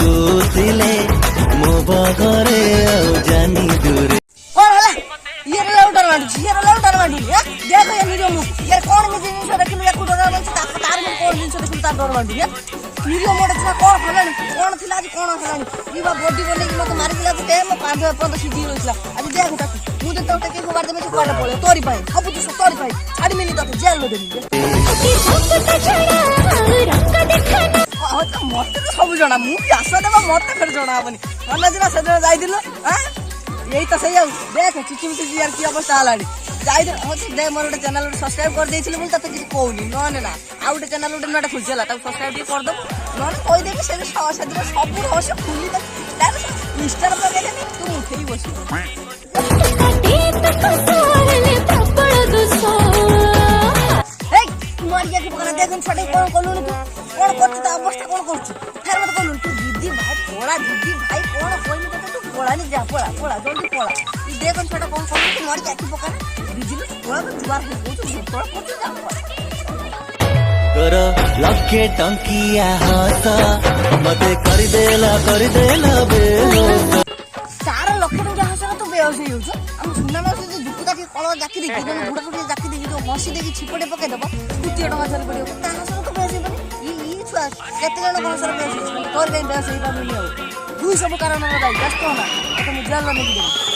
कुसिले मो बगरे आउ जानी दूरे ये लाउटर मांडू ये लाउटर मांडू या देखो ये वीडियो मु यार कौन में जिनिस देखिनु या कुडर मन तार में कौन जिनिस देखिनु तार डर मांडू या वीडियो मोड था कौन खलानी कौन थिला आज कौन खलानी ई बा बॉडी बने कि मत मारि दिला ते म 5 पर्यंत सिद्धि होइसला आज देख उठा मु तो तोटे के मार देबे कुआडे पळे तोरी पाई सब तो तोरी पाई छाड़ी मिनी तो जेल में देनी मत तो सब जना मु आशा देबा मत फिर जना बनी अन्ना दिन सदन जाई दिलो हां यही तो सही देख चिचिमिची यार की अवस्था हलाडी जाई दे दे मोर गोटे चैनल सब्सक्राइब कर देइथिले बोल तते किछ कहूनी न ना आ गोटे चैनल गोटे नटा खुलछला ता सब्सक्राइब कर दो न कहि देबे से सदिन सब रहस्य खुली दे तार इंस्टा पर लगे तू उठेई बस ए मरिया की पकड़ देखन छडे कोन कोलुन कोन करछ ता अवस्था कोन करछ फेर मत कोलुन तू दीदी भाई पोड़ा दीदी भाई कोन कोइनी तू पोड़ा नहीं जा पोड़ा पोड़ा जल्दी पोड़ा ई देखन छडे कोन कोन तू मर जाती पकड़ बिजली पोड़ा तो जुआर हो तू पोड़ा पोड़ा जा तोर लखे टंकिया हस मते कर देला बेहोस 4 लक्ष टंकिया हस तो बेहोस हो छ हम सुना न से दुपुता के कळ जाकी देखि जन बुढ़ा बुढ़ी जाकी देखि जो हसी देखि छिपटे पके दबो 2 टका सर पड़ियो ता हस तो बेहोस बनी ई छुआ केते जन कोन सर बेहोस तोर के बेहोस ही पाबनी हो 200 कारण बताई कष्ट ना तो मुझे जान नहीं